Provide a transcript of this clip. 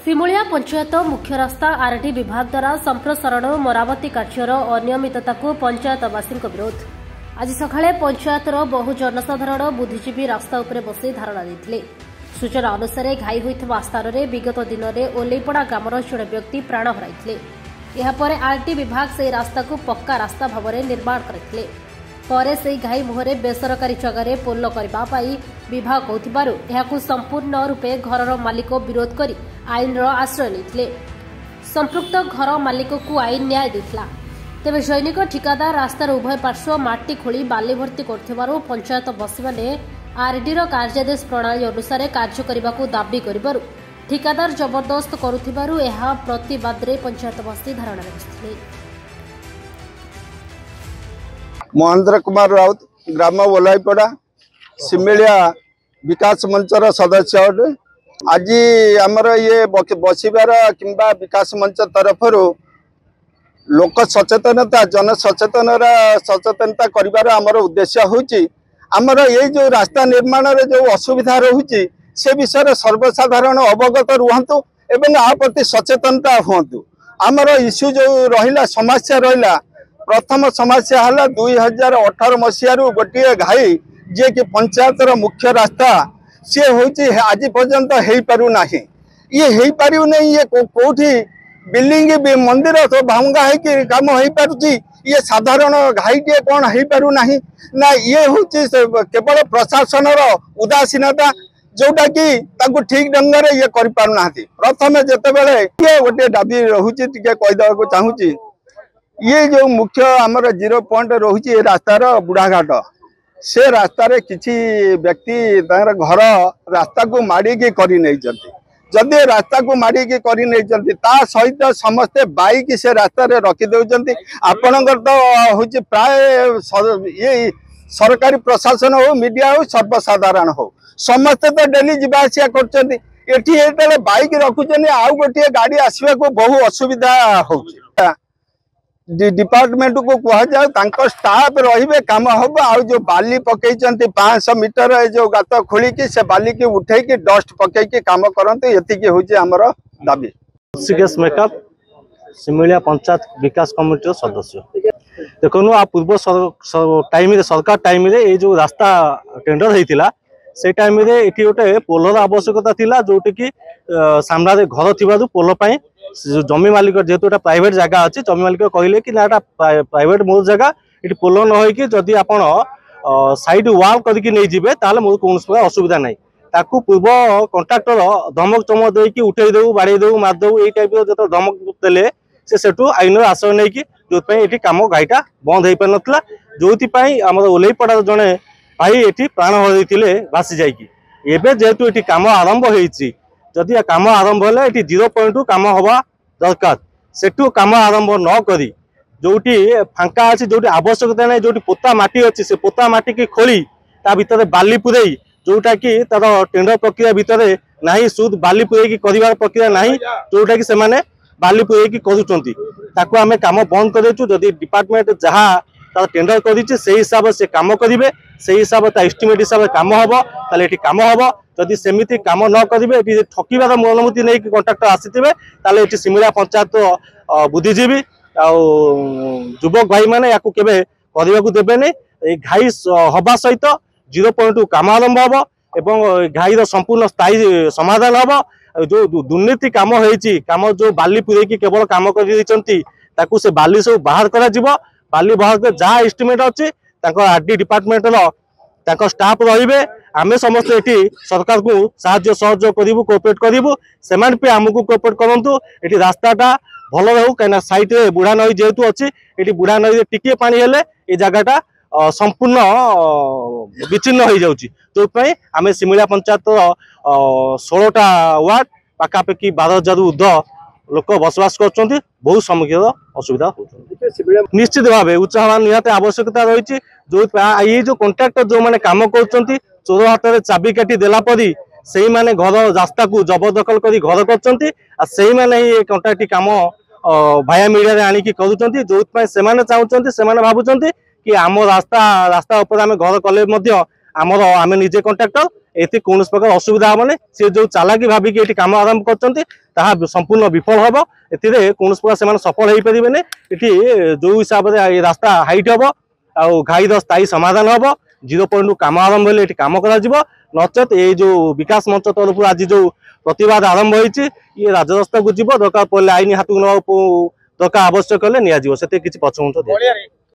सिमुलिया पंचायत मुख्य रास्ता आरटी विभाग द्वारा संप्रसारण और मरामती कार्यर अनियमितता को पंचायतवासी विरोध। आज सकाळे पंचायतर बहु जनसाधारण बुद्धिजीवी रास्ता उपरे बसी धारणा देते। सूचना अनुसार घाई होता स्थान में विगत दिन में ओलेपड़ा ग्रामर जड़े व्यक्ति प्राण हराइथिले। यापर आरटी विभाग से रास्ता को पक्का रास्ता भाव में निर्माण करथिले। पर से घाई मुहरे बेसरकारी जगह पोल करने विभाग कहू संपूर्ण रूपे घर मालिक विरोध कर आईन आश्रय लेते। संपृक्त घर मालिक को आईन न्याय देता। तेज सैनिक ठिकादार रास्तार उभय पार्श्व माटी खोली बाली भर्ती कर पंचायतवासी मैंने आरडीर कार्यादेश प्रणाली अनुसार कार्य करने को दाबी कर ठिकादार जबरदस्त करुथिबारु एहा प्रतिवाद रे पंचायतवासी धारणा बसिथिले। महेंद्र कुमार राउत ग्राम ओलाईपड़ा सिमिलिया विकास मंचर सदस्य अटे। आज आमर ये बसबार किंबा विकास मंच तरफ लोक सचेतनता जन सचेतनता करिवार आमर उद्देश्य होची आमर ये जो रास्ता निर्माण रे जो असुविधा रहुची से विषय सर्वसाधारण अवगत रुहतु एवं आ प्रति सचेतनता हुंतु। आमर इश्यू जो रहिला समस्या रहिला प्रथम समस्या है 2018 मसीह गोटे घाई जे कि पंचायतर मुख्य रास्ता सी हूँ आज पर्यंत हो पारू ना ये हो पारू नहीं। ये कौटी बिल्डिंग मंदिर तो भांगा है काम हो पारुची ये साधारण घाई टे कौन हो पारू ना ये हूँ केवल प्रशासन उदासीनता जोटा कि ठीक ढंग से ये कर पारना। प्रथम जितेबाला ये गोटे दाबी रोचे कहीदेक चाहूँगी ये जो मुख्य आमर 0 पॉइंट रोचे रास्तार बुढ़ाघाट से रास्तार किसी व्यक्ति घर रास्ता को माड़िकी जदि रास्ता को माड़िकी सहित समस्ते बाइक से रास्ता रखी दौरान आपणकर तो हूँ प्राय ये सरकारी प्रशासन हो मीडिया हो सर्वसाधारण हो समस्ते तो डेली जावासिया कर बाइक रखुचन आउ गोटे गाड़ी आसवा को बहु असुविधा हो डिपार्टमेंट को कह स्टाफ रे कम हम आ जो बाली पकई 500 मीटर जो गात खोलिकी से बाली की उठे डस्ट पकई कम करते ये हूँ आमर दाबी। ऋषिकेश मेकअप सिमुलिया पंचायत विकास कमिटी सदस्य देखो आ पूर्व टाइम सरकार टाइम ये जो रास्ता टेंडर होता से टाइम ये गोटे पोलर आवश्यकता थिला जोटी कि सामने घर थी पोल जमी मालिक जेहेतु एटा प्राइवेट जगह अच्छी जमी मालिक कहले कि ना प्राइवेट मोर जगह ये पोल न होइकी जदि आपण साइड वाल करके नहीं जिबे ताले मोर कौन असुविधा नहीं ताकू पूर्व कंट्राक्टर धमक चमक देकी उठे देऊ बाड़े देऊ मार देऊ ये टाइप जो धमक देले से सेठू आईन आश्रय नहीं कि जो ये कम गाईटा बंद हो पार नाला जो आम ओलेपड़ा जड़े भाई ये प्राण हरइथिले भासी जाइकी एबे जेहेतु ये कम आरंभ होइछि जदि कम आरंभ है ये 0 पॉइंट कम हवा दरकार सेठू कम आरंभ न करी जोटी फांका अच्छी जो आवश्यकता नहीं जो पोता माटी अच्छी से पोता माटी की खोली ता भितर बाली पुरई जोटा कि तार टेंडर प्रक्रिया भितर नहीं सुद बाली पुरई कर प्रक्रिया नहीं जोटा कि से बाली पुरई करुँच आम कम बंद कर जदि डिपार्टमेंट जहाँ तार टेंडर कर हिसाब से कम करेंगे से हिसाब एस्टिमेट हिसाब से कम हम ताले कम हम जदि सेमिति काम न करेंगे ठकिबार अनुमति नहीं कि कंट्राक्टर आसी सिमुलिया पंचायत बुद्धिजीवी युवक भाई मैंने या करने को देवे घाई हवा सहित 0 पॉइंट कम आरंभ हम एवं घाईर संपूर्ण स्थायी समाधान हम जो दुर्नीति कम होती कम जो बाली पुरैकी केवल कम कर से बाली सब बाहर कर बाली बाहर कर जहाँ एस्टिमेट अच्छी आरडी डिपार्टमेंट स्टाफ रे आम समस्त ये सरकार को साहाय्य सहयोग करूँ कोऑपरेट करूँ से आमको कोऑपरेट करूँ ये रास्ताटा भल रहू कहीं साइड रे बुढ़ा नई जेहेतु अच्छी ये बुढ़ा नई टिके पानी हेले ये जगहटा संपूर्ण विच्छिन्न हो जाऊँगी जो आम सिमुलिया पंचायत 16टा वार्ड पाखापाखि 12,000 ऊर्ध्व लोक बसवास कर बहुत सम्मुखीन असुविधा हो निश्चित भाव उच्चारण निहत आवश्यकता रही जो ये जो कंट्राक्टर जो मैंने कम कर चोर हाथ में चाबिकाठी देला परी से मैंने घर रास्ता को जबरदखल कर घर कर कंट्राक्ट कम भाया मीडिया आणिकी करुँच जो से चाहते से भावुं कि आम रास्ता उपर आम घर कले आमर आम निजे कंट्राक्टर ये कौन प्रकार असुविधा हेनी सी जो चालाकी भाविक ये कम आरंभ कर संपूर्ण विफल हम ए कौन प्रकार से सफल हो पारे ये जो हिसाब से रास्ता हाइट हम आउ घाईर स्थायी समाधान हम 0 पॉइंट कम आरंभ हेल्ले कम कर नचेत ये जो विकास मंच तरफ आज जो प्रतिवाद आरंभ होती ये राजरास्ता को जीव दरकार पड़े आईन हाथ को दरकार आवश्यक हेल्ले नि किसी पछघुंच